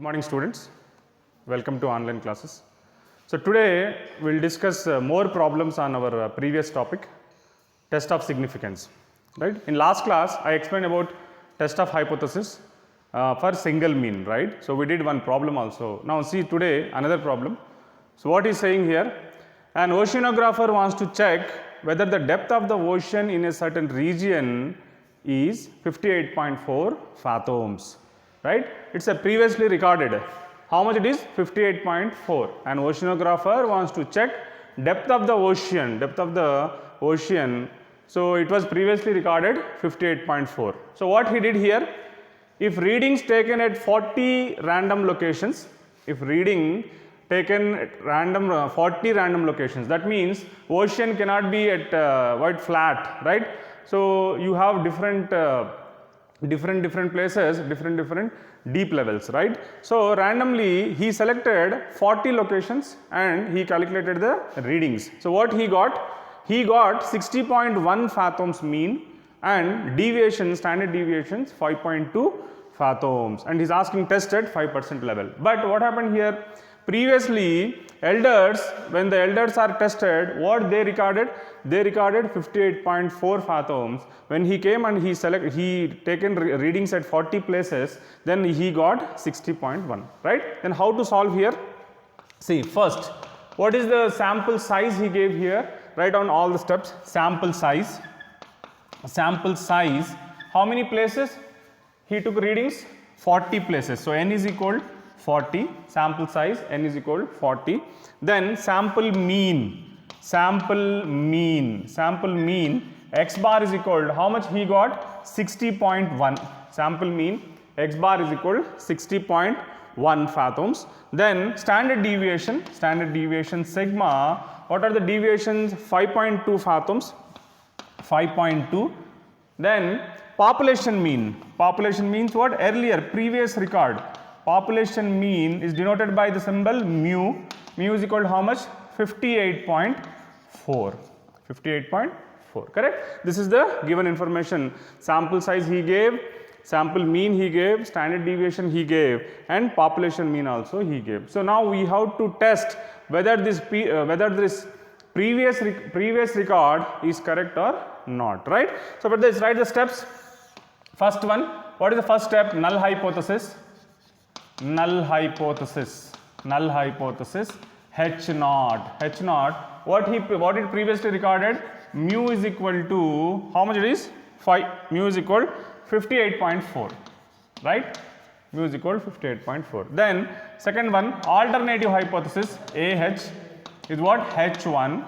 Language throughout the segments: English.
morning students, welcome to online classes. So today we will discuss more problems on our previous topic, test of significance, right. In last class I explained about test of hypothesis for single mean, right. So we did one problem also. Now see today another problem. So what is saying here, an oceanographer wants to check whether the depth of the ocean in a certain region is 58.4 fathoms, right. It is a previously recorded. How much it is? 58.4. An oceanographer wants to check depth of the ocean, So it was previously recorded 58.4. So what he did here, if readings taken at 40 random locations, if reading taken at 40 random locations, that means ocean cannot be at quite flat, right. So you have different places, different deep levels, right. So randomly he selected 40 locations and he calculated the readings. So what he got? He got 60.1 fathoms mean and deviation, standard deviations 5.2 fathoms, and he is asking test at 5% level. But what happened here? Previously elders, when the elders are tested, what they recorded? They recorded 58.4 fathoms. When he came and he taken readings at 40 places, then he got 60.1, right. Then how to solve here? See, first what is the sample size he gave here? Write down all the steps. Sample size, how many places he took readings? 40 places. So n is equal 40, sample size n is equal 40. Then sample mean, x bar is equal to how much he got? 60.1. Sample mean x bar is equal to 60.1 fathoms. Then standard deviation sigma, what are the deviations? 5.2 fathoms, 5.2. Then population means what? Earlier, previous record. Population mean is denoted by the symbol mu. Mu is equal to how much? 58.4. Correct? This is the given information. Sample size he gave, sample mean he gave, standard deviation he gave, and population mean also he gave. So now we have to test whether this previous record is correct or not, right? So for this, write the steps. First one, what is the first step? Null hypothesis. H naught. What it previously recorded? Mu is equal to how much it is? 5. Mu is equal 58.4, right? Mu is equal 58.4. Then second one, alternative hypothesis AH is what? H1.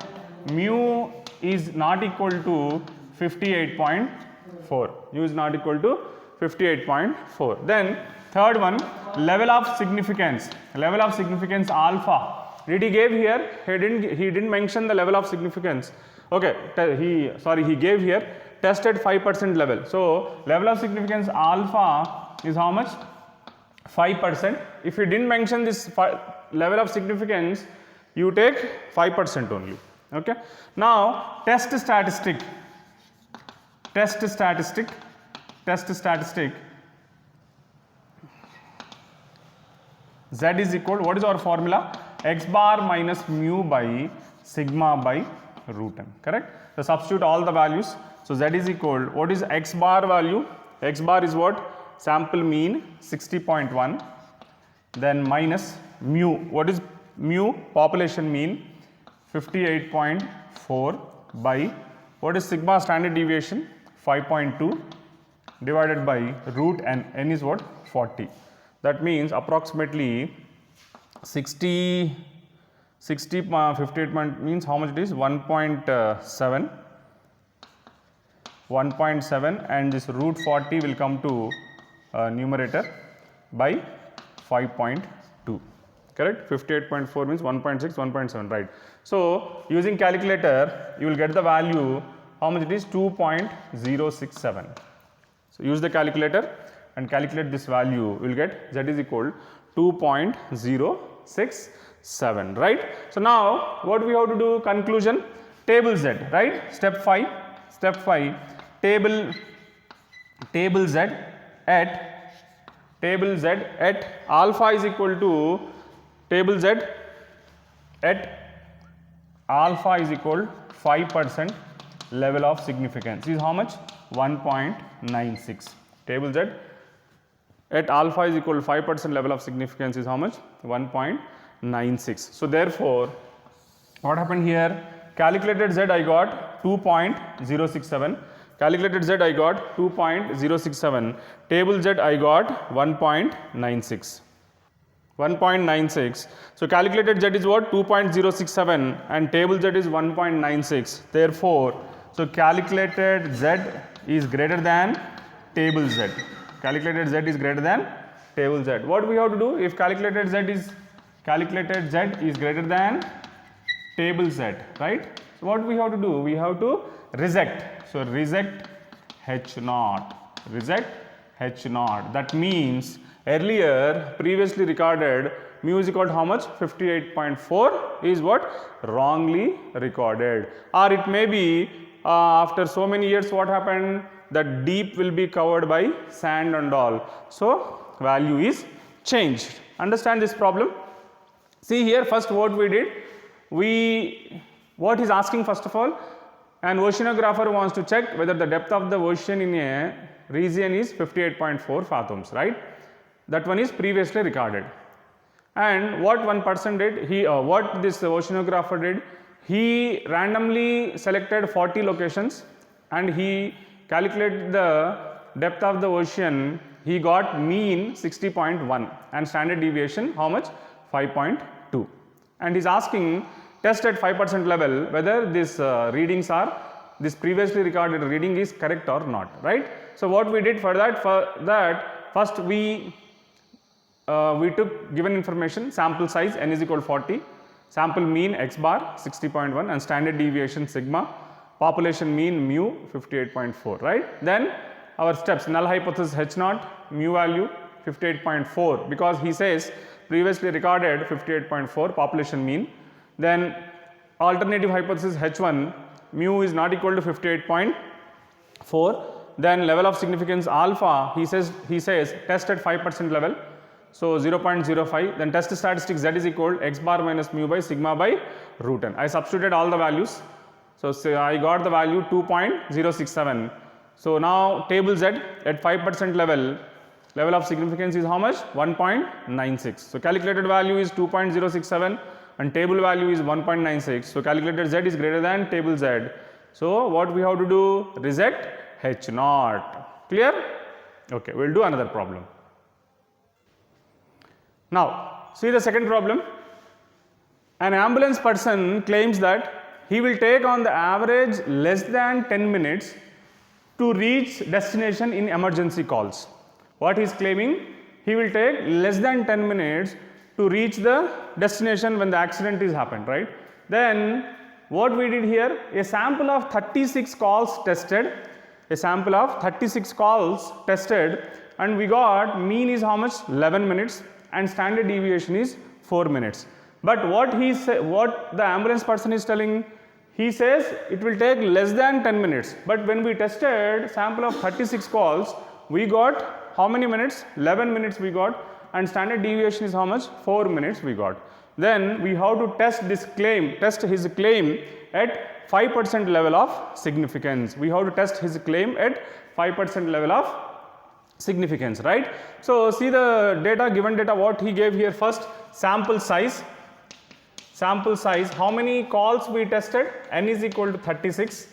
Mu is not equal to 58.4. Mu is not equal to 58.4. Then third one, level of significance alpha. Did he give here? He didn't mention the level of significance. Okay, he gave here test at 5% level. So level of significance alpha is how much? 5%. If you didn't mention this level of significance, you take 5% only. Okay. Now test statistic. Z is equal, what is our formula? X bar minus mu by sigma by root m, correct? So substitute all the values. So Z is equal, what is X bar value? X bar is what? Sample mean 60.1, then minus mu. What is mu? Population mean 58.4 by what is sigma? Standard deviation 5.2 divided by root n. N is what? 40. That means approximately 58 means how much it is? 1.7, and this root 40 will come to numerator by 5.2, correct? 58.4 means 1.6, 1.7, right? So using calculator you will get the value, how much it is? 2.067. So use the calculator and calculate this value, we will get Z is equal 2.067, right. So now what we have to do? Conclusion, table Z, right. Step 5, table Z at table Z at alpha is equal to table Z at alpha is equal 5% level of significance is how much? 1.96. Table Z at alpha is equal to 5% level of significance is how much? 1.96. So therefore, what happened here? Calculated Z I got 2.067. Calculated Z I got 2.067. Table Z I got 1.96. 1.96. So calculated Z is what? 2.067 and table Z is 1.96. Therefore, so calculated Z is greater than table Z. Calculated Z is greater than table Z. What we have to do? If calculated Z is greater than table Z, right? So what we have to do? We have to reject. So reject H naught. Reject H naught. That means earlier previously recorded mu is equal to how much? 58.4 is what? Wrongly recorded. Or it may be after so many years what happened? That deep will be covered by sand and all. So value is changed. Understand this problem? See here, first what we did, what is asking first of all, an oceanographer wants to check whether the depth of the ocean in a region is 58.4 fathoms, right? That one is previously recorded. And what one person did, what this oceanographer did, he randomly selected 40 locations and he calculated the depth of the ocean. He got mean 60.1 and standard deviation how much? 5.2. And he's asking test at 5% level whether this this previously recorded reading is correct or not, right? So what we did for that first we took given information, sample size n is equal to 40, sample mean x bar 60.1 and standard deviation sigma, population mean mu 58.4, right? Then our steps, null hypothesis H naught, mu value 58.4 because he says previously recorded 58.4 population mean. Then alternative hypothesis H1, mu is not equal to 58.4. Then level of significance alpha, he says test at 5% level, so 0.05. Then test statistics Z is equal x bar minus mu by sigma by root n. I substituted all the values, so I got the value 2.067. So now table Z at 5% level of significance is how much? 1.96. So calculated value is 2.067 and table value is 1.96. So calculated Z is greater than table Z. So what we have to do? Reject H naught. Clear? Okay, we will do another problem. Now see the second problem. An ambulance person claims that he will take on the average less than 10 minutes to reach destination in emergency calls. What he is claiming? He will take less than 10 minutes to reach the destination when the accident is happened, right? Then what we did here, a sample of 36 calls tested, and we got mean is how much? 11 minutes and standard deviation is 4 minutes. But what the ambulance person is telling, he says it will take less than 10 minutes. But when we tested sample of 36 calls, we got how many minutes? 11 minutes we got, and standard deviation is how much? 4 minutes we got. Then we have to test his claim at 5% level of significance. We have to test his claim at 5% level of significance, right? So see the data, given data, what he gave here first, sample size, how many calls we tested? N is equal to 36.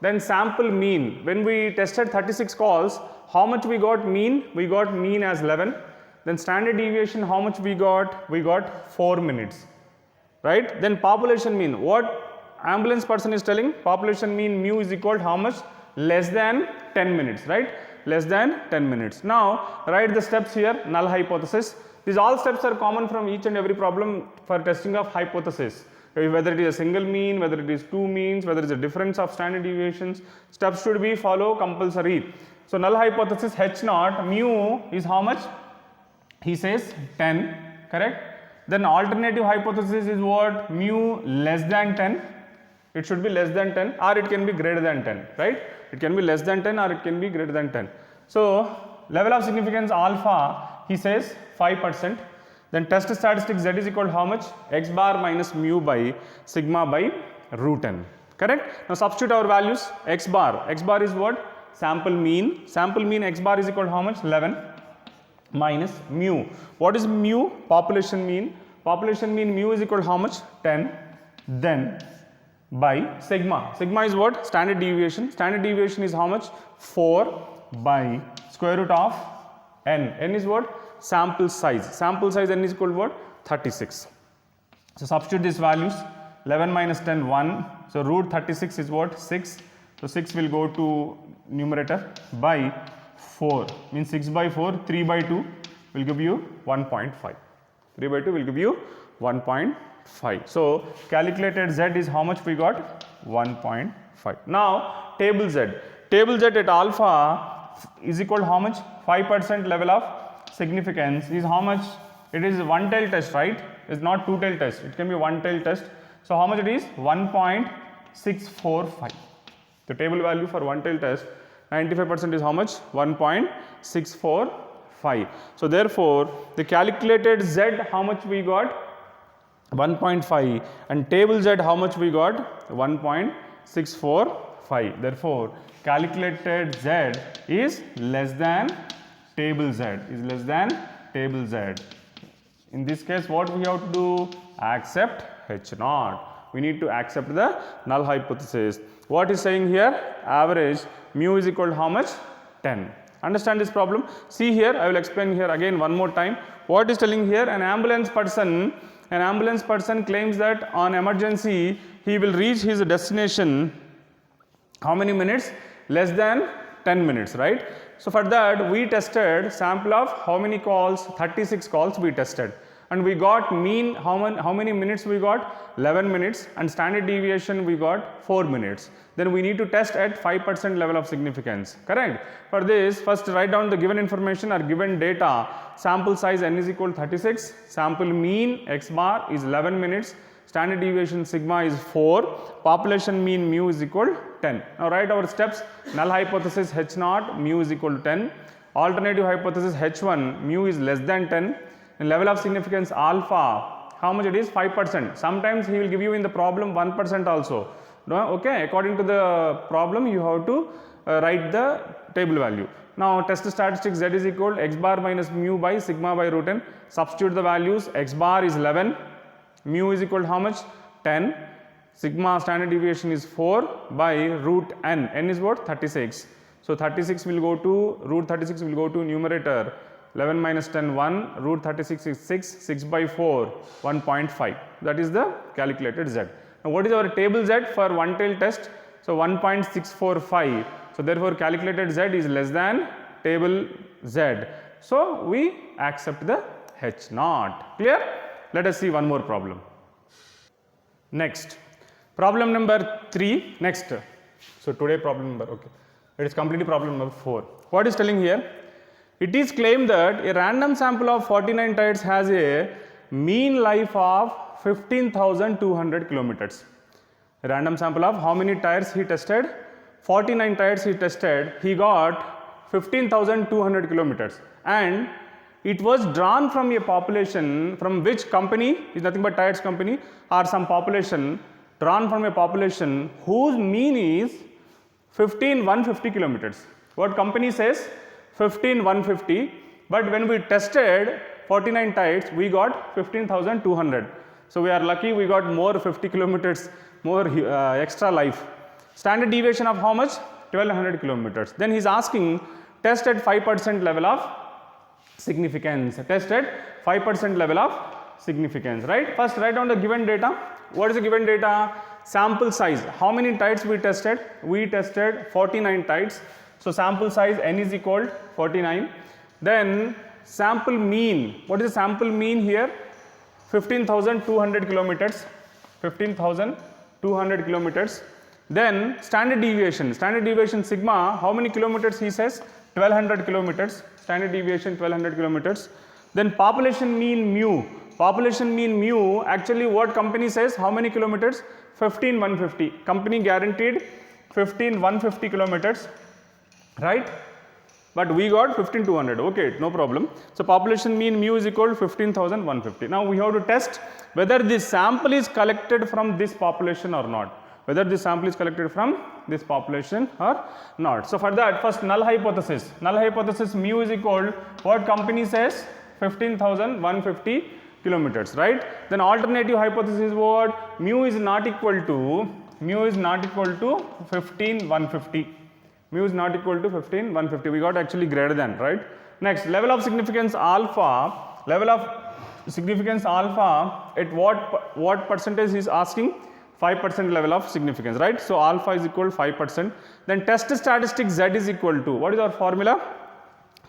Then sample mean, when we tested 36 calls, how much we got mean? We got mean as 11. Then standard deviation, how much we got? We got 4 minutes, right? Then population mean, what ambulance person is telling? Population mean mu is equal to how much? Less than 10 minutes, right? Less than 10 minutes. Now write the steps here, null hypothesis. These all steps are common from each and every problem for testing of hypothesis. Whether it is a single mean, whether it is two means, whether it is a difference of standard deviations, steps should be follow compulsory. So null hypothesis H naught, mu is how much? He says 10, correct? Then alternative hypothesis is what? Mu less than 10. It should be less than 10 or it can be greater than 10, right? It can be less than 10 or it can be greater than 10. So level of significance alpha, he says 5%. Then test statistic Z is equal to how much? X bar minus mu by sigma by root n. Correct? Now substitute our values. X bar is what? Sample mean. Sample mean X bar is equal to how much? 11 minus mu. What is mu? Population mean. Population mean mu is equal to how much? 10. Then by sigma. Sigma is what? Standard deviation. Standard deviation is how much? 4 by square root of n. N is what? Sample size. Sample size n is equal to what? 36. So substitute these values. 11 minus 10, 1. So root 36 is what? 6. So 6 will go to numerator by 4. Means 6 by 4, 3 by 2 will give you 1.5. 3 by 2 will give you 1.5. So calculated Z is how much we got? 1.5. Now table Z. Table Z at alpha is equal to how much? 5% level of significance is how much? It is one tail test, right? It's not two tail test. It can be one tail test. So how much it is? 1.645. The table value for one tail test 95% is how much? 1.645. So therefore the calculated Z how much we got? 1.5, and table Z how much we got? 1.645. Therefore calculated Z is less than table Z, is less than table Z. In this case what we have to do? Accept H0. We need to accept the null hypothesis. What is saying here? Average mu is equal to how much? 10. Understand this problem? See here, I will explain here again one more time. What is telling here? An ambulance person claims that on emergency he will reach his destination how many minutes? Less than 10 minutes, right? So for that we tested sample of how many calls? 36 calls we tested, and we got mean how many minutes we got? 11 minutes, and standard deviation we got 4 minutes. Then we need to test at 5% level of significance, correct? For this, first write down the given information or given data. Sample size n is equal to 36, sample mean X bar is 11 minutes, standard deviation sigma is 4, population mean mu is equal to 10. Now write our steps. Null hypothesis H0 mu is equal to 10, alternative hypothesis H1 mu is less than 10, and level of significance alpha how much it is? 5%. Sometimes he will give you in the problem 1% also. No? Okay, according to the problem you have to write the table value. Now test statistics Z is equal to X bar minus mu by sigma by root n. Substitute the values. X bar is 11, mu is equal to how much? 10, sigma standard deviation is 4 by root n. N is what? 36. So 36 will go to root 36 will go to numerator. 11 minus 10, 1, root 36 is 6, 6 by 4, 1.5. That is the calculated Z. Now what is our table Z for one tail test? So 1.645. So therefore calculated Z is less than table Z. So we accept the H0. Clear? Let us see one more problem. Next, problem number 3. Next. So today problem number, okay. It is completely problem number 4. What is telling here? It is claimed that a random sample of 49 tires has a mean life of 15,200 kilometers. A random sample of how many tires he tested? 49 tires he tested. He got 15,200 kilometers, and it was drawn from a population from which company is nothing but tires company, or some population drawn from a population whose mean is 15,150 kilometers. What company says? 15,150, but when we tested 49 tires we got 15,200. So we are lucky we got more 50 kilometers more extra life. Standard deviation of how much? 1200 kilometers. Then he is asking test at 5% level of significance. Test at 5% level of significance, right? First write down the given data. What is the given data? Sample size. How many tires we tested? We tested 49 tires. So sample size n is equal to 49. Then sample mean. What is the sample mean here? 15,200 kilometers. 15,200 kilometers. Then standard deviation. Standard deviation sigma. How many kilometers he says? 1200 kilometers. Standard deviation 1200 kilometers. Then population mean mu. Population mean mu. Actually what company says? How many kilometers? 15,150. Company guaranteed 15,150 kilometers. Right? but we got 15,200. Okay, no problem. So population mean mu is equal to 15,150. Now we have to test whether this sample is collected from this population or not. Whether this sample is collected from this population or not. So for that, first null hypothesis. Null hypothesis mu is equal, what company says? 15,150 kilometers, right? Then alternative hypothesis what? Mu is not equal to 15,150. Mu is not equal to 15,150. We got actually greater than, right? Next, level of significance alpha. Level of significance alpha at what percentage is asking? 5% level of significance, right? So alpha is equal to 5%. Then test statistic Z is equal to, what is our formula?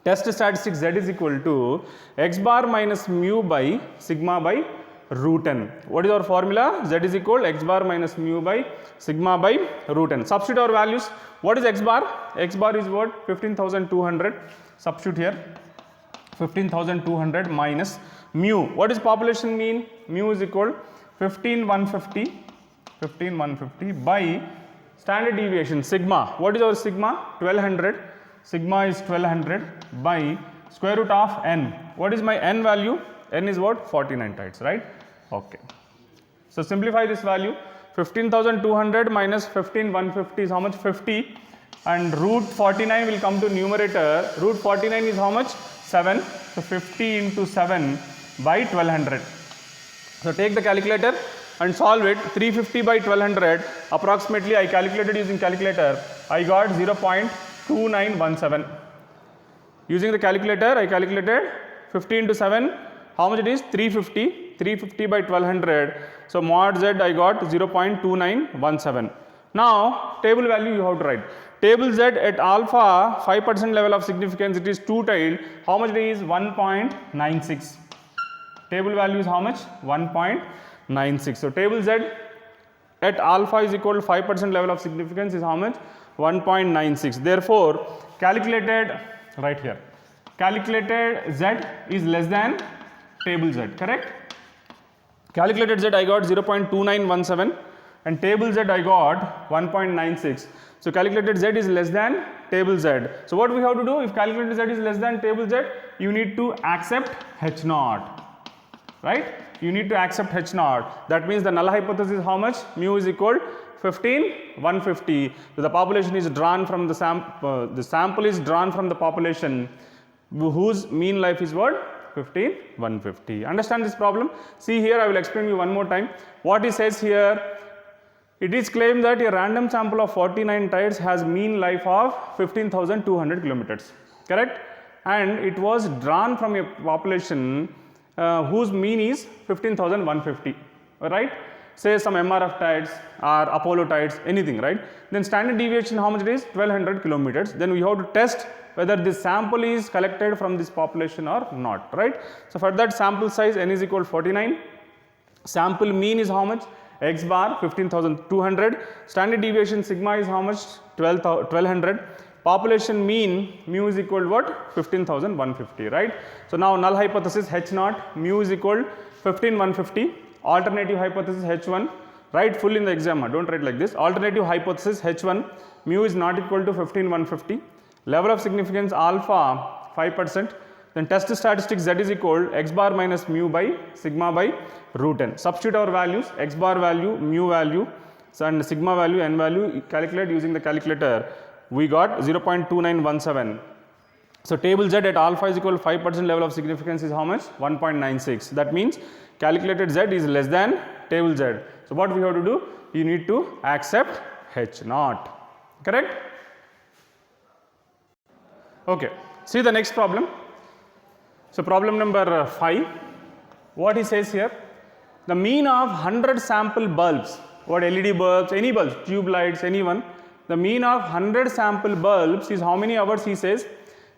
Test statistic Z is equal to x bar minus mu by sigma by root n. What is our formula? Z is equal to x bar minus mu by sigma by root n. Substitute our values. What is x bar? X bar is what? 15,200. Substitute here. 15,200 minus mu. What is population mean? Mu is equal to 15,150 by standard deviation sigma. What is our sigma? 1200. Sigma is 1200 by square root of n. What is my n value? N is what? 49 tides, right? Okay. So simplify this value. 15,200 minus 15,150 is how much? 50. And root 49 will come to numerator. Root 49 is how much? 7. So 50 into 7 by 1200. So take the calculator and solve it. 350 by 1200 approximately I calculated using calculator. I got 0.2917. Using the calculator I calculated 50 into 7. How much it is? 350. 350 by 1200. So mod Z I got 0.2917. Now table value you have to write. Table Z at alpha 5% level of significance, it is two-tailed. How much it is? 1.96. Table value is how much? 1.96. So table Z at alpha is equal to 5% level of significance is how much? 1.96. Therefore calculated right here. Calculated Z is less than table Z, correct? Calculated Z I got 0.2917 and table Z I got 1.96. So calculated Z is less than table Z. So what we have to do? If calculated Z is less than table Z, you need to accept H naught, right? You need to accept H naught. That means the null hypothesis is how much? Mu is equal 15,150. So the population is drawn from the sample is drawn from the population whose mean life is what? 15,150. Understand this problem? See here, I will explain you one more time. What he says here, it is claimed that a random sample of 49 tides has mean life of 15,200 kilometers, correct? And it was drawn from a population whose mean is 15,150, right? Say some MRF tides or Apollo tides, anything, right? Then standard deviation, how much it is? 1200 kilometers. Then we have to test whether this sample is collected from this population or not, right? So for that sample size n is equal to 49. Sample mean is how much? X bar 15,200. Standard deviation sigma is how much? 1200. Population mean mu is equal to what? 15,150, right? So now null hypothesis H naught, mu is equal to 15,150. Alternative hypothesis H1, write full in the exam, don't write like this. Alternative hypothesis H1, mu is not equal to 15,150. Level of significance alpha 5%. Then test statistic Z is equal x bar minus mu by sigma by root n. Substitute our values, x bar value, mu value, and sigma value, n value, calculate using the calculator. We got 0.2917. So table Z at alpha is equal to 5% level of significance is how much? 1.96. That means calculated Z is less than table Z. So what we have to do? You need to accept H naught, correct? Okay, see the next problem. So problem number 5, what he says here, the mean of 100 sample bulbs, what LED bulbs, any bulbs, tube lights, anyone, the mean of 100 sample bulbs is how many hours? He says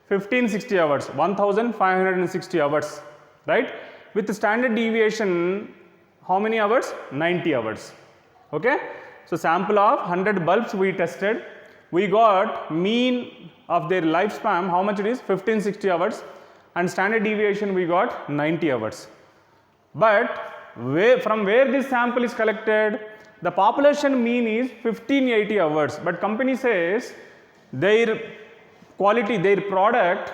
1560 hours, 1560 hours, right? With the standard deviation, how many hours? 90 hours, okay? So sample of 100 bulbs we tested, we got mean of their lifespan, how much it is? 1560 hours. And standard deviation we got 90 hours. But from where this sample is collected, the population mean is 1580 hours. But company says their quality, their product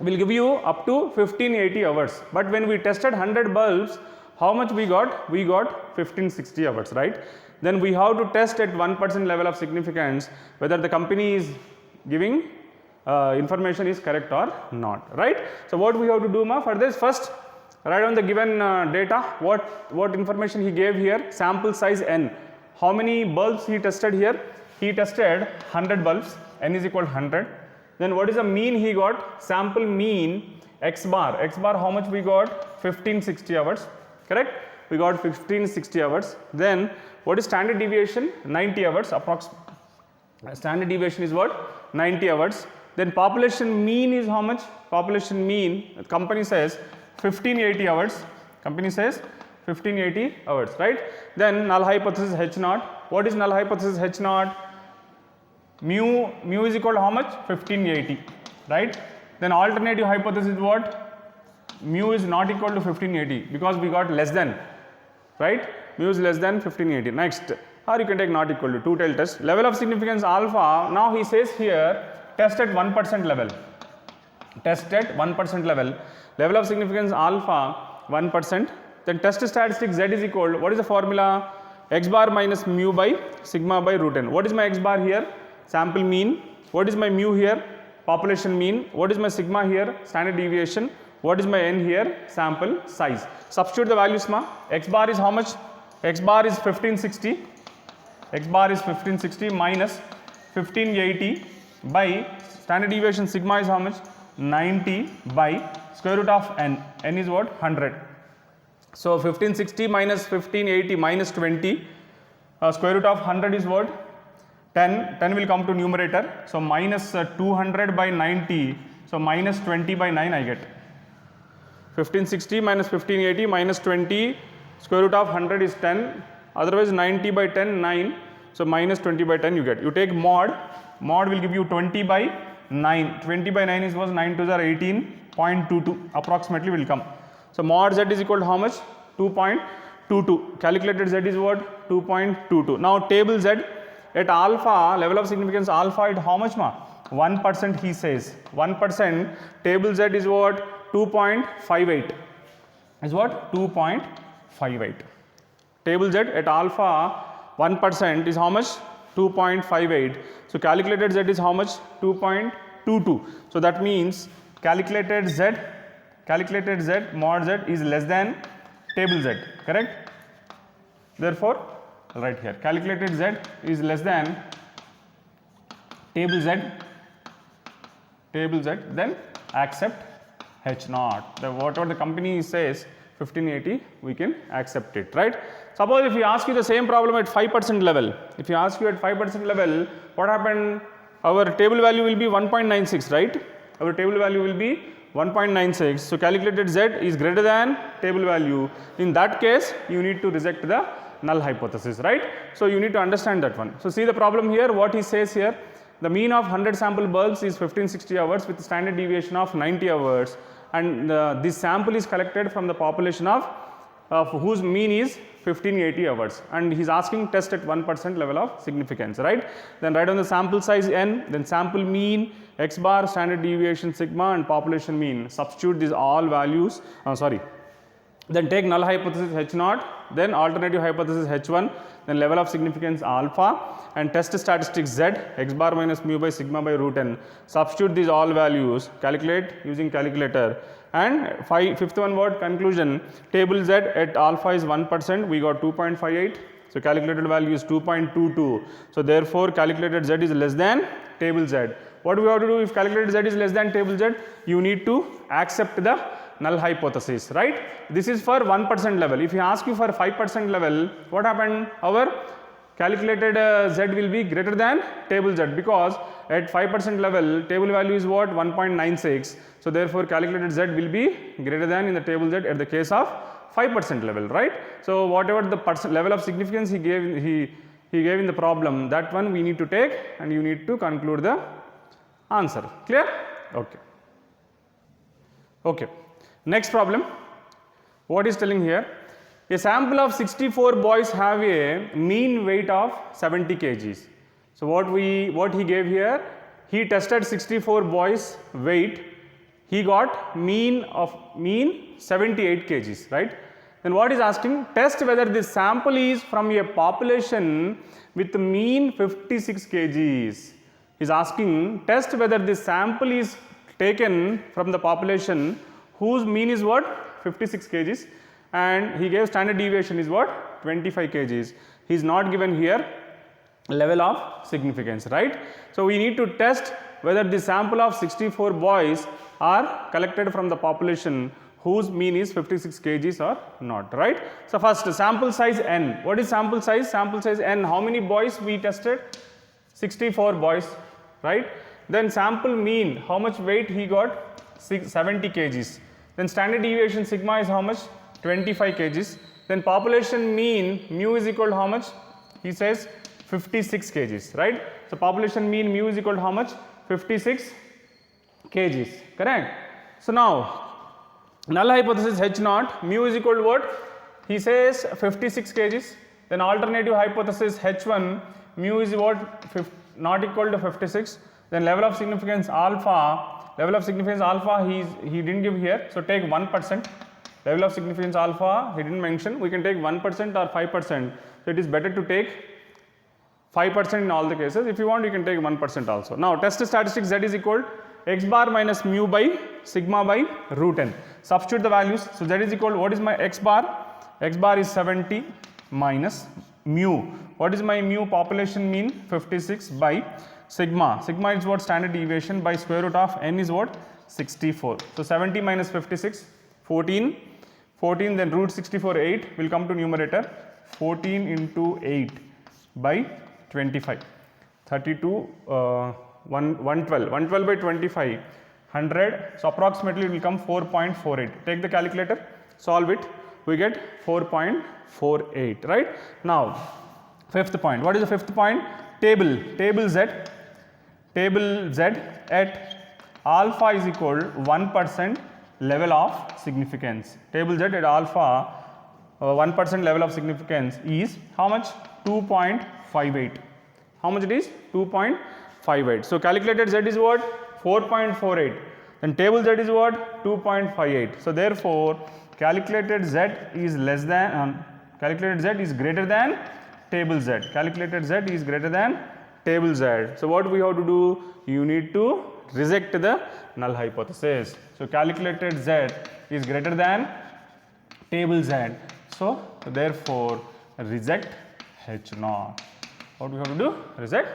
will give you up to 1580 hours. But when we tested 100 bulbs, how much we got? We got 1560 hours, right? Then we have to test at 1% level of significance whether the company is giving information is correct or not, right? So what we have to do for this? First, write down the given data, what information he gave here, sample size n. How many bulbs he tested here? He tested 100 bulbs, n is equal to 100. Then what is the mean he got? Sample mean x bar. X bar how much we got? 1560 hours, correct? We got 1560 hours. Then what is standard deviation? 90 hours approximately. Standard deviation is what? 90 hours. Then population mean is how much? Population mean, the company says 1580 hours. Company says 1580 hours, right? Then null hypothesis H naught. What is null hypothesis H naught? Mu is equal to how much? 1580, right? Then alternative hypothesis what? Mu is not equal to 1580 because we got less than, right? Mu is less than 1580. Next, or you can take not equal to, two-tailed test. Level of significance alpha, now he says here test at 1% level. Test at 1% level. Level of significance alpha 1%. Then test statistic Z is equal, what is the formula? X bar minus mu by sigma by root n. What is my X bar here? Sample mean. What is my mu here? Population mean. What is my sigma here? Standard deviation. What is my n here? Sample size. Substitute the values X bar is how much? X bar is 1560. X bar is 1560 minus 1580 by standard deviation sigma is how much? 90 by square root of n. N is what? 100. So 1560 minus 1580 minus 20. Square root of 100 is what? 10. 10 will come to numerator. So minus 200 by 90. So minus 20 by 9 I get. 1560 minus 1580 minus 20. Square root of 100 is 10. Otherwise 90 by 10, 9. So minus 20 by 10 you get. You take mod. Mod will give you 20 by 9. 20 by 9 is was 9 to the 18.22 approximately will come. So mod Z is equal to how much? 2.22. Calculated Z is what? 2.22. Now table Z at alpha, level of significance alpha at how much 1% he says. 1%. Table Z is what? 2.58. Is what? 2.58. Table Z at alpha 1% is how much? 2.58. So calculated Z is how much? 2.22. So that means calculated Z mod Z is less than table Z, correct? Therefore, right here calculated Z is less than table Z, then accept H naught. Whatever the company says 1580 we can accept it, right? Suppose if we ask you the same problem at 5% level, if you ask you at 5% level, what happened? Our table value will be 1.96, right? Our table value will be 1.96. So calculated Z is greater than table value. In that case, you need to reject the null hypothesis, right? So you need to understand that one. So see the problem here, what he says here, the mean of 100 sample bulbs is 1560 hours with standard deviation of 90 hours. And this sample is collected from the population of whose mean is 1580 hours, and he is asking test at 1% level of significance, right? Then write down the sample size n, then sample mean, x bar, standard deviation sigma, and population mean. Substitute these all values, then take null hypothesis H naught, then alternative hypothesis H1, then level of significance alpha, and test statistics Z, x bar minus mu by sigma by root n. Substitute these all values, calculate using calculator. And fifth one word conclusion, table Z at alpha is 1%, we got 2.58. So calculated value is 2.22. So therefore calculated Z is less than table Z. What do we have to do if calculated Z is less than table Z? You need to accept the null hypothesis, right? This is for 1% level. If he ask you for 5% level, what happened? Our calculated Z will be greater than table Z, because at 5% level table value is what? 1.96. So therefore calculated Z will be greater than in the table Z at the case of 5% level, right? So whatever the level of significance he gave in the problem, that one we need to take and you need to conclude the answer. Clear? Okay. Okay. Next problem. What is telling here? A sample of 64 boys have a mean weight of 70 kgs. So what he gave here, he tested 64 boys weight, he got mean 78 kgs, right? Then what is asking, test whether this sample is from a population with mean 56 kgs. He is asking, test whether this sample is taken from the population whose mean is what, 56 kgs, and he gave standard deviation is what, 25 kgs. He is not given here level of significance, right? So we need to test whether the sample of 64 boys are collected from the population whose mean is 56 kgs or not, right? So first, sample size n. What is sample size? Sample size n. How many boys we tested? 64 boys, right? Then sample mean, how much weight he got? 70 kgs. Then standard deviation sigma is how much? 25 kgs. Then population mean mu is equal to how much? He says 56 kgs, right? So population mean mu is equal to how much? 56 kgs, correct? So now null hypothesis H naught, mu is equal to what? He says 56 kgs. Then alternative hypothesis H1, mu is what? Not equal to 56. Then level of significance alpha, he didn't give here, so take 1%. Level of significance alpha he didn't mention, we can take 1% or 5%. So it is better to take 5% in all the cases. If you want, you can take 1% also. Now test statistics Z is equal x bar minus mu by sigma by root n. Substitute the values. So Z is equal to, what is my x bar? X bar is 70 minus mu. What is my mu? Population mean 56 by sigma. Sigma is what? Standard deviation by square root of n is what? 64. So 70 minus 56, 14. 14, then root 64, 8 will come to numerator. 14 into 8 by 25. 32, 112. 112 by 25, 100. So approximately it will come 4.48. Take the calculator, solve it. We get 4.48, right? Now, fifth point. What is the fifth point? Table Z. Table Z at alpha is equal to 1% level of significance. Table Z at alpha 1% level of significance is how much? 2.58. How much it is? 2.58. So calculated Z is what? 4.48. Then table Z is what? 2.58. So therefore calculated Z is less than calculated Z is greater than table Z. Calculated Z is greater than table Z. So what we have to do? You need to reject the null hypothesis. So calculated Z is greater than table Z. So therefore reject H naught. What we have to do? Reject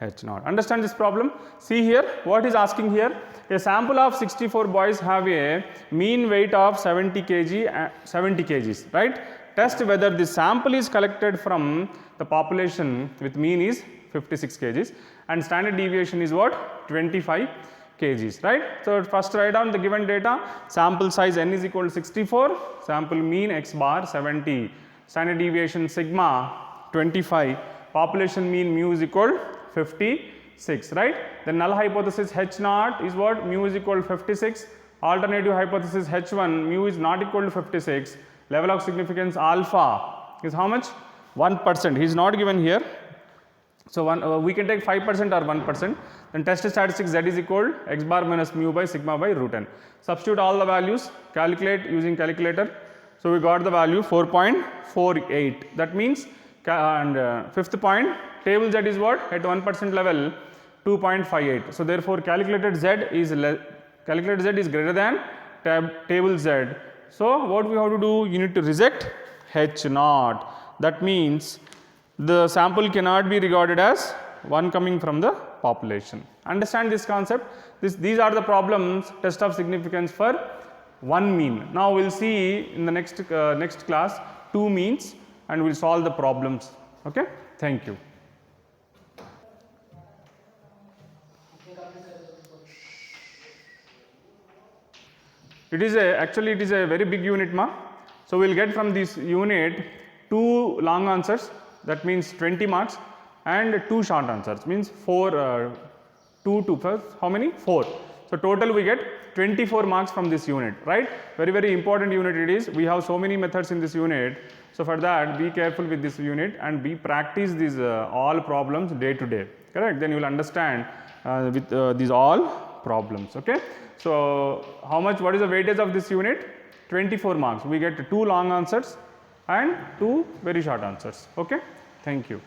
H naught. Understand this problem? See here, what is asking here? A sample of 64 boys have a mean weight of 70 kgs, right? Test whether the sample is collected from the population with mean is 56 kgs and standard deviation is what? 25 kgs, right? So first write down the given data. Sample size n is equal to 64, sample mean x bar 70, standard deviation sigma 25, population mean mu is equal 56, right? The null hypothesis H naught is what? Mu is equal to 56. Alternative hypothesis H1, mu is not equal to 56. Level of significance alpha is how much? 1%. He is not given here. So we can take 5% or 1%. Then test statistics Z is equal to x bar minus mu by sigma by root n. Substitute all the values, calculate using calculator. So we got the value 4.48. That means, and fifth point, table Z is what? At 1% level 2.58. So therefore calculated Z is greater than table Z. So what we have to do? You need to reject H naught. That means the sample cannot be regarded as one coming from the population. Understand this concept? These are the problems, test of significance for one mean. Now we will see in the next class two means and we will solve the problems. Okay? Thank you. Actually it is a very big unit, ma. So we will get from this unit 2 long answers, that means 20 marks, and 2 short answers, means 4, 2 to plus how many? 4. So total we get 24 marks from this unit, right? Very, very important unit it is. We have so many methods in this unit. So for that, be careful with this unit and practice these all problems day to day, correct? Then you will understand with these all problems. Okay. So, what is the weightage of this unit? 24 marks. We get 2 long answers and 2 very short answers. Okay. Thank you.